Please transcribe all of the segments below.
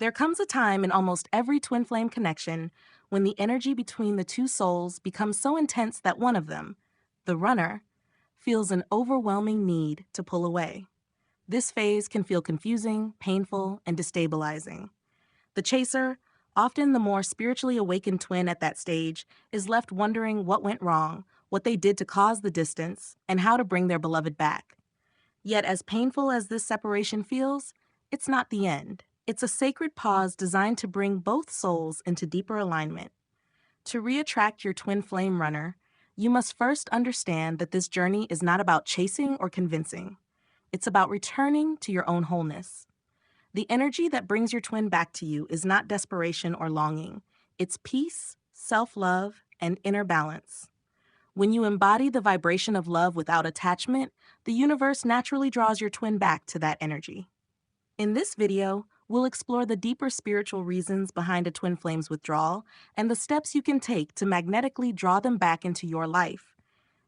There comes a time in almost every twin flame connection when the energy between the two souls becomes so intense that one of them, the runner, feels an overwhelming need to pull away. This phase can feel confusing, painful, and destabilizing. The chaser, often the more spiritually awakened twin at that stage, is left wondering what went wrong, what they did to cause the distance, and how to bring their beloved back. Yet, as painful as this separation feels, it's not the end. It's a sacred pause designed to bring both souls into deeper alignment. To reattract your twin flame runner, you must first understand that this journey is not about chasing or convincing. It's about returning to your own wholeness. The energy that brings your twin back to you is not desperation or longing. It's peace, self-love, and inner balance. When you embody the vibration of love without attachment, the universe naturally draws your twin back to that energy. In this video, we'll explore the deeper spiritual reasons behind a twin flame's withdrawal and the steps you can take to magnetically draw them back into your life.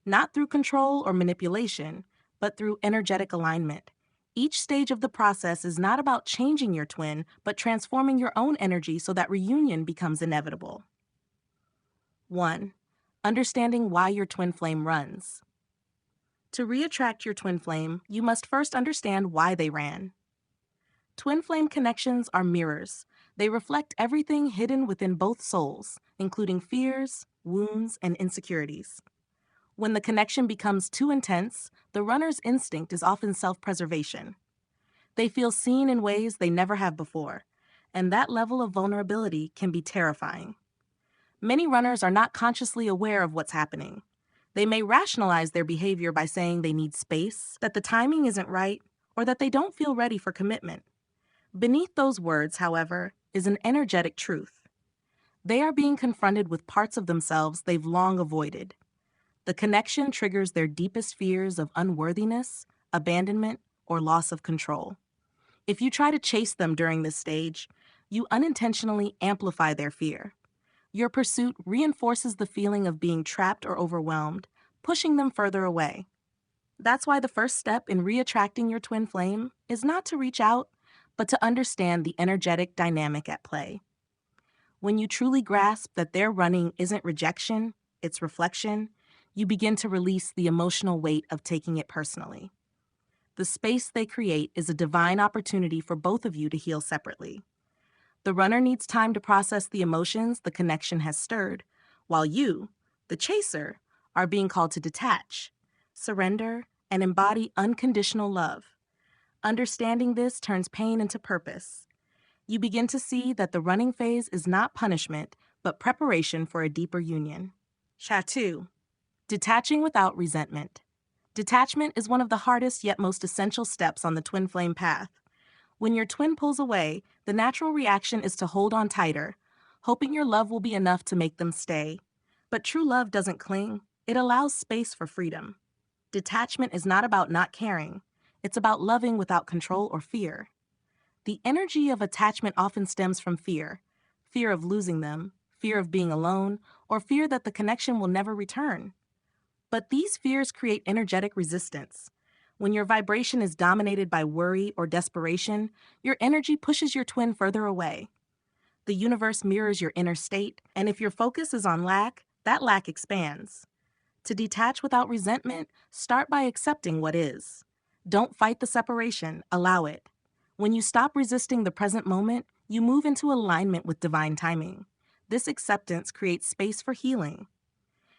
Not through control or manipulation, but through energetic alignment. Each stage of the process is not about changing your twin, but transforming your own energy so that reunion becomes inevitable. 1. Understanding why your twin flame runs. To reattract your twin flame, you must first understand why they ran. Twin flame connections are mirrors. They reflect everything hidden within both souls, including fears, wounds, and insecurities. When the connection becomes too intense, the runner's instinct is often self-preservation. They feel seen in ways they never have before, and that level of vulnerability can be terrifying. Many runners are not consciously aware of what's happening. They may rationalize their behavior by saying they need space, that the timing isn't right, or that they don't feel ready for commitment. Beneath those words, however, is an energetic truth. They are being confronted with parts of themselves they've long avoided. The connection triggers their deepest fears of unworthiness, abandonment, or loss of control. If you try to chase them during this stage, you unintentionally amplify their fear. Your pursuit reinforces the feeling of being trapped or overwhelmed, pushing them further away. That's why the first step in reattracting your twin flame is not to reach out, but to understand the energetic dynamic at play. When you truly grasp that their running isn't rejection, it's reflection, you begin to release the emotional weight of taking it personally. The space they create is a divine opportunity for both of you to heal separately. The runner needs time to process the emotions the connection has stirred, while you, the chaser, are being called to detach, surrender, and embody unconditional love. Understanding this turns pain into purpose. You begin to see that the running phase is not punishment, but preparation for a deeper union. 2. Detaching without resentment. Detachment is one of the hardest yet most essential steps on the twin flame path. When your twin pulls away, the natural reaction is to hold on tighter, hoping your love will be enough to make them stay. But true love doesn't cling. It allows space for freedom. Detachment is not about not caring. It's about loving without control or fear. The energy of attachment often stems from fear. Fear of losing them, fear of being alone, or fear that the connection will never return. But these fears create energetic resistance. When your vibration is dominated by worry or desperation, your energy pushes your twin further away. The universe mirrors your inner state, and if your focus is on lack, that lack expands. To detach without resentment, start by accepting what is. Don't fight the separation, allow it. When you stop resisting the present moment, you move into alignment with divine timing. This acceptance creates space for healing.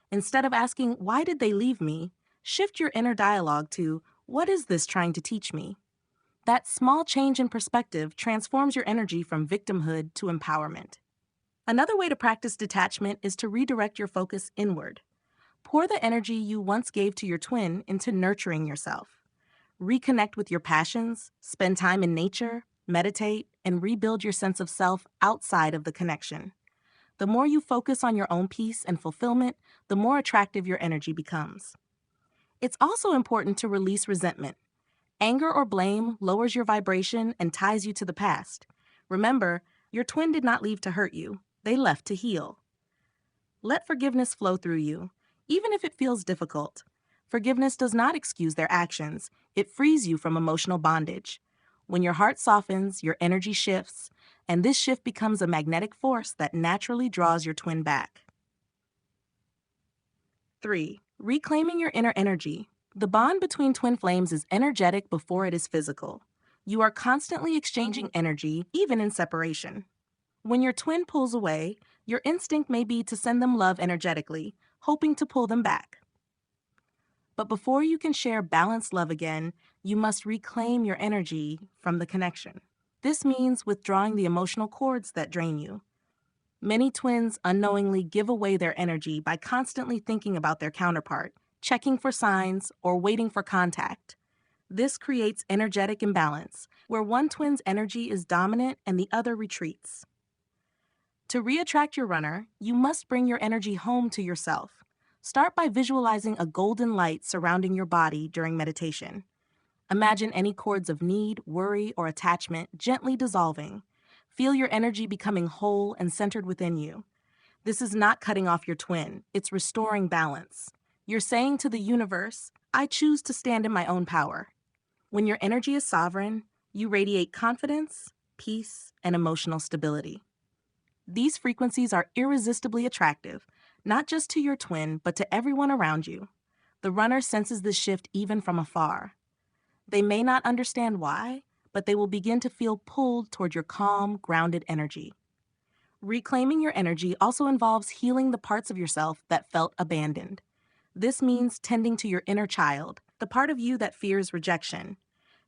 Instead of asking, why did they leave me? Shift your inner dialogue to, what is this trying to teach me? That small change in perspective transforms your energy from victimhood to empowerment. Another way to practice detachment is to redirect your focus inward. Pour the energy you once gave to your twin into nurturing yourself. Reconnect with your passions, spend time in nature, meditate, and rebuild your sense of self outside of the connection. The more you focus on your own peace and fulfillment, the more attractive your energy becomes. It's also important to release resentment. Anger or blame lowers your vibration and ties you to the past. Remember, your twin did not leave to hurt you. They left to heal. Let forgiveness flow through you, even if it feels difficult. Forgiveness does not excuse their actions. It frees you from emotional bondage. When your heart softens, your energy shifts, and this shift becomes a magnetic force that naturally draws your twin back. 3. Reclaiming your inner energy. The bond between twin flames is energetic before it is physical. You are constantly exchanging energy, even in separation. When your twin pulls away, your instinct may be to send them love energetically, hoping to pull them back. But before you can share balanced love again, you must reclaim your energy from the connection. This means withdrawing the emotional cords that drain you. Many twins unknowingly give away their energy by constantly thinking about their counterpart, checking for signs, or waiting for contact. This creates energetic imbalance, where one twin's energy is dominant and the other retreats. To reattract your runner, you must bring your energy home to yourself. Start by visualizing a golden light surrounding your body during meditation. Imagine any cords of need, worry, or attachment gently dissolving. Feel your energy becoming whole and centered within you. This is not cutting off your twin, it's restoring balance. You're saying to the universe, I choose to stand in my own power. When your energy is sovereign, you radiate confidence, peace, and emotional stability. These frequencies are irresistibly attractive, not just to your twin, but to everyone around you. The runner senses this shift even from afar. They may not understand why, but they will begin to feel pulled toward your calm, grounded energy. Reclaiming your energy also involves healing the parts of yourself that felt abandoned. This means tending to your inner child, the part of you that fears rejection.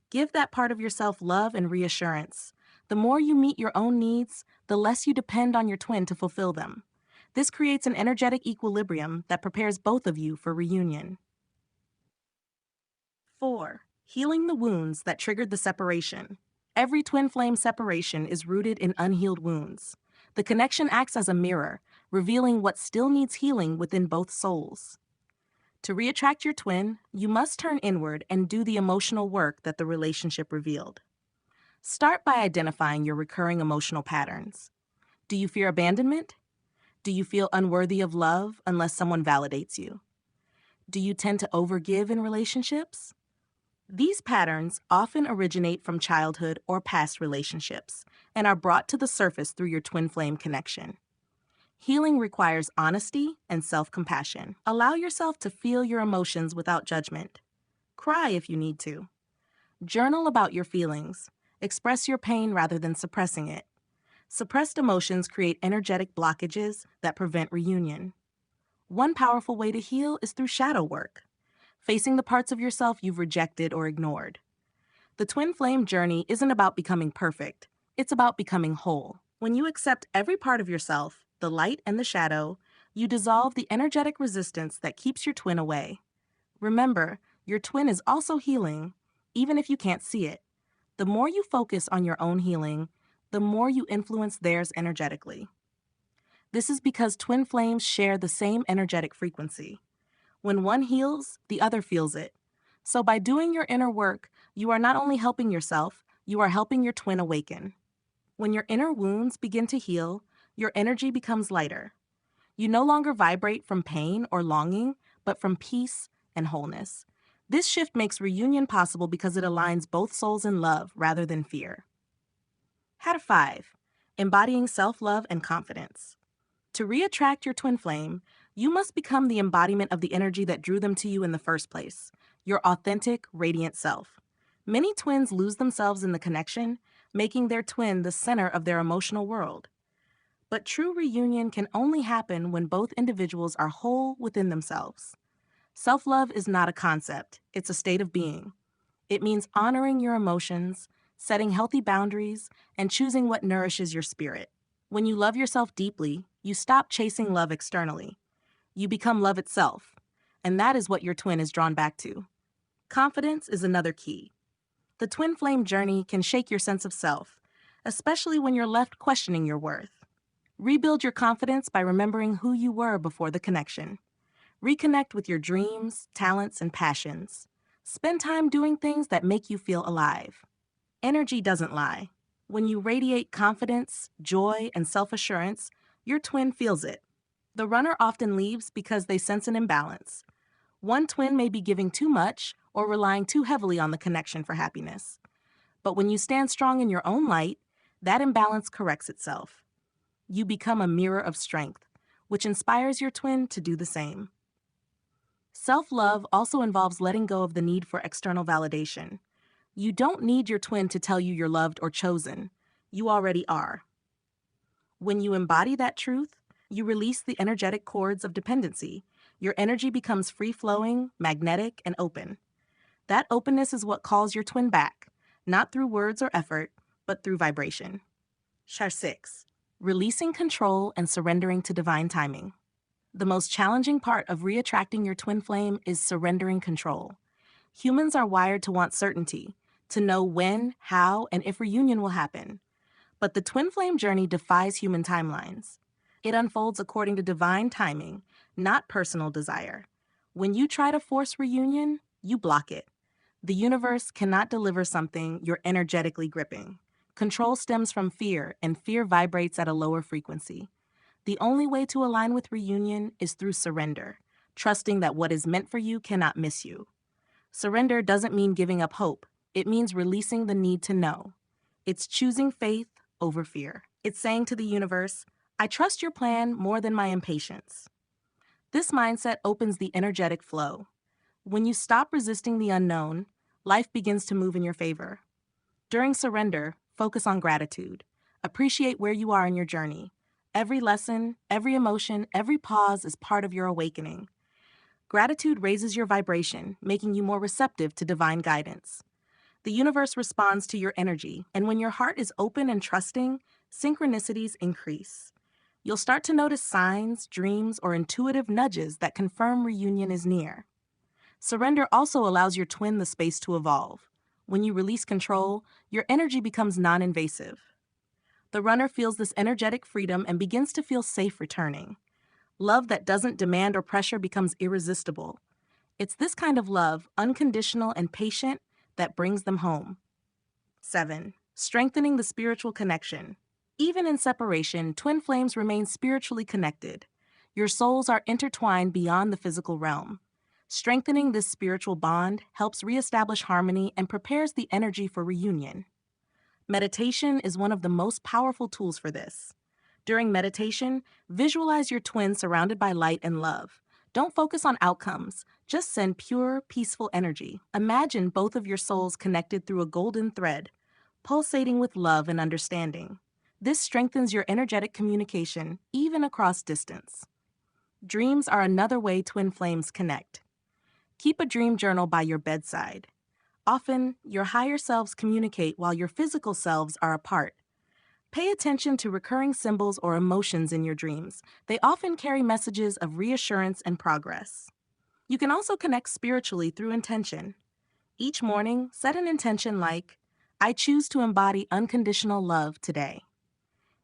Give that part of yourself love and reassurance. The more you meet your own needs, the less you depend on your twin to fulfill them. This creates an energetic equilibrium that prepares both of you for reunion. 4. Healing the wounds that triggered the separation. Every twin flame separation is rooted in unhealed wounds. The connection acts as a mirror, revealing what still needs healing within both souls. To reattract your twin, you must turn inward and do the emotional work that the relationship revealed. Start by identifying your recurring emotional patterns. Do you fear abandonment? Do you feel unworthy of love unless someone validates you? Do you tend to overgive in relationships? These patterns often originate from childhood or past relationships and are brought to the surface through your twin flame connection. Healing requires honesty and self-compassion. Allow yourself to feel your emotions without judgment. Cry if you need to. Journal about your feelings. Express your pain rather than suppressing it. Suppressed emotions create energetic blockages that prevent reunion. One powerful way to heal is through shadow work, facing the parts of yourself you've rejected or ignored. The twin flame journey isn't about becoming perfect, it's about becoming whole. When you accept every part of yourself, the light and the shadow, you dissolve the energetic resistance that keeps your twin away. Remember, your twin is also healing, even if you can't see it. The more you focus on your own healing, the more you influence theirs energetically. This is because twin flames share the same energetic frequency. When one heals, the other feels it. So by doing your inner work, you are not only helping yourself, you are helping your twin awaken. When your inner wounds begin to heal, your energy becomes lighter. You no longer vibrate from pain or longing, but from peace and wholeness. This shift makes reunion possible because it aligns both souls in love rather than fear. How to 5. Embodying self-love and confidence. To reattract your twin flame, you must become the embodiment of the energy that drew them to you in the first place, your authentic, radiant self. Many twins lose themselves in the connection, making their twin the center of their emotional world. But true reunion can only happen when both individuals are whole within themselves. Self-love is not a concept, it's a state of being. It means honoring your emotions, setting healthy boundaries, and choosing what nourishes your spirit. When you love yourself deeply, you stop chasing love externally. You become love itself, and that is what your twin is drawn back to. Confidence is another key. The twin flame journey can shake your sense of self, especially when you're left questioning your worth. Rebuild your confidence by remembering who you were before the connection. Reconnect with your dreams, talents, and passions. Spend time doing things that make you feel alive. Energy doesn't lie. When you radiate confidence, joy, and self-assurance, your twin feels it. The runner often leaves because they sense an imbalance. One twin may be giving too much or relying too heavily on the connection for happiness. But when you stand strong in your own light, That imbalance corrects itself. You become a mirror of strength, which inspires your twin to do the same. Self-love also involves letting go of the need for external validation. You don't need your twin to tell you you're loved or chosen. You already are. When you embody that truth, you release the energetic cords of dependency. Your energy becomes free-flowing, magnetic, and open. That openness is what calls your twin back, not through words or effort, but through vibration. Chapter 6. Releasing control and surrendering to divine timing. The most challenging part of reattracting your twin flame is surrendering control. Humans are wired to want certainty, to know when, how, and if reunion will happen. But the twin flame journey defies human timelines. It unfolds according to divine timing, not personal desire. When you try to force reunion, you block it. The universe cannot deliver something you're energetically gripping. Control stems from fear, and fear vibrates at a lower frequency. The only way to align with reunion is through surrender, trusting that what is meant for you cannot miss you. Surrender doesn't mean giving up hope. It means releasing the need to know. It's choosing faith over fear. It's saying to the universe, I trust your plan more than my impatience. This mindset opens the energetic flow. When you stop resisting the unknown, life begins to move in your favor. During surrender, focus on gratitude. Appreciate where you are in your journey. Every lesson, every emotion, every pause is part of your awakening. Gratitude raises your vibration, making you more receptive to divine guidance. The universe responds to your energy, and when your heart is open and trusting, synchronicities increase. You'll start to notice signs, dreams, or intuitive nudges that confirm reunion is near. Surrender also allows your twin the space to evolve. When you release control, your energy becomes non-invasive. The runner feels this energetic freedom and begins to feel safe returning. Love that doesn't demand or pressure becomes irresistible. It's this kind of love, unconditional and patient, that brings them home. 7. Strengthening the spiritual connection. Even in separation, twin flames remain spiritually connected. Your souls are intertwined beyond the physical realm. Strengthening this spiritual bond helps reestablish harmony and prepares the energy for reunion. Meditation is one of the most powerful tools for this. During meditation, visualize your twin surrounded by light and love. Don't focus on outcomes, just send pure, peaceful energy. Imagine both of your souls connected through a golden thread, pulsating with love and understanding. This strengthens your energetic communication, even across distance. Dreams are another way twin flames connect. Keep a dream journal by your bedside. Often, your higher selves communicate while your physical selves are apart. Pay attention to recurring symbols or emotions in your dreams. They often carry messages of reassurance and progress. You can also connect spiritually through intention. Each morning, set an intention like, I choose to embody unconditional love today.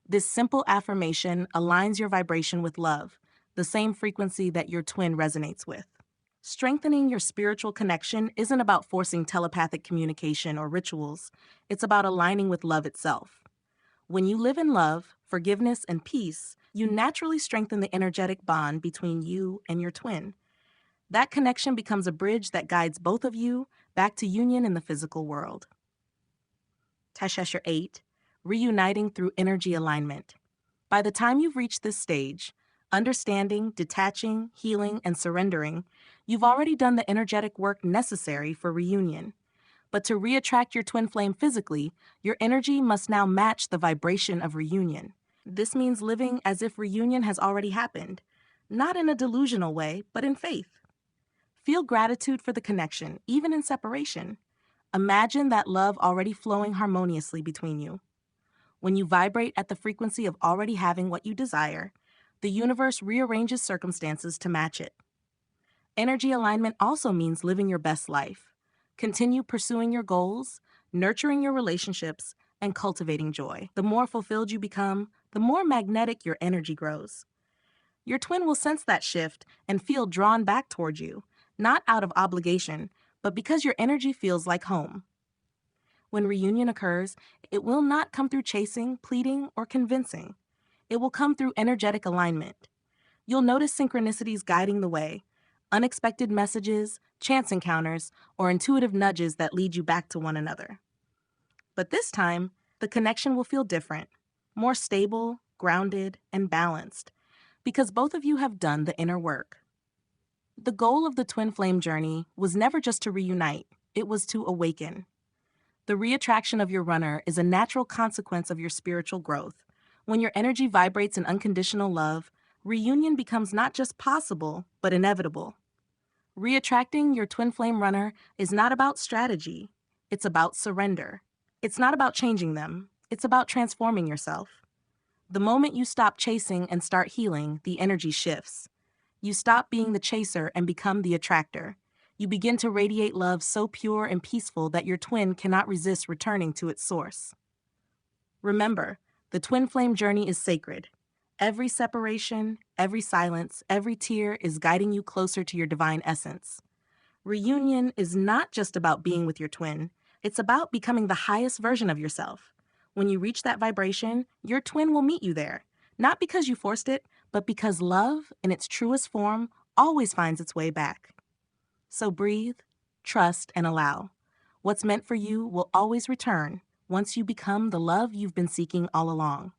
This simple affirmation aligns your vibration with love, the same frequency that your twin resonates with. Strengthening your spiritual connection isn't about forcing telepathic communication or rituals. It's about aligning with love itself. When you live in love, forgiveness, and peace, you naturally strengthen the energetic bond between you and your twin. That connection becomes a bridge that guides both of you back to union in the physical world. Chapter 8. Reuniting through energy alignment. By the time you've reached this stage, understanding, detaching, healing, and surrendering, you've already done the energetic work necessary for reunion. But to reattract your twin flame physically, your energy must now match the vibration of reunion. This means living as if reunion has already happened, not in a delusional way, but in faith. Feel gratitude for the connection, even in separation. Imagine that love already flowing harmoniously between you. When you vibrate at the frequency of already having what you desire, the universe rearranges circumstances to match it. Energy alignment also means living your best life. Continue pursuing your goals, nurturing your relationships, and cultivating joy. The more fulfilled you become, the more magnetic your energy grows. Your twin will sense that shift and feel drawn back toward you, not out of obligation, but because your energy feels like home. When reunion occurs, it will not come through chasing, pleading, or convincing. It will come through energetic alignment. You'll notice synchronicities guiding the way, unexpected messages, chance encounters, or intuitive nudges that lead you back to one another. But this time, The connection will feel different, more stable, grounded, and balanced, because both of you have done the inner work. The goal of the twin flame journey was never just to reunite, it was to awaken. The reattraction of your runner is a natural consequence of your spiritual growth. When your energy vibrates in unconditional love, reunion becomes not just possible, but inevitable. Reattracting your twin flame runner is not about strategy, it's about surrender. It's not about changing them, it's about transforming yourself. The moment you stop chasing and start healing, the energy shifts. You stop being the chaser and become the attractor. You begin to radiate love so pure and peaceful that your twin cannot resist returning to its source. Remember, the twin flame journey is sacred. Every separation, every silence, every tear is guiding you closer to your divine essence. Reunion is not just about being with your twin, it's about becoming the highest version of yourself. When you reach that vibration, your twin will meet you there, not because you forced it, but because love, in its truest form, always finds its way back. So breathe, trust, and allow. What's meant for you will always return once you become the love you've been seeking all along.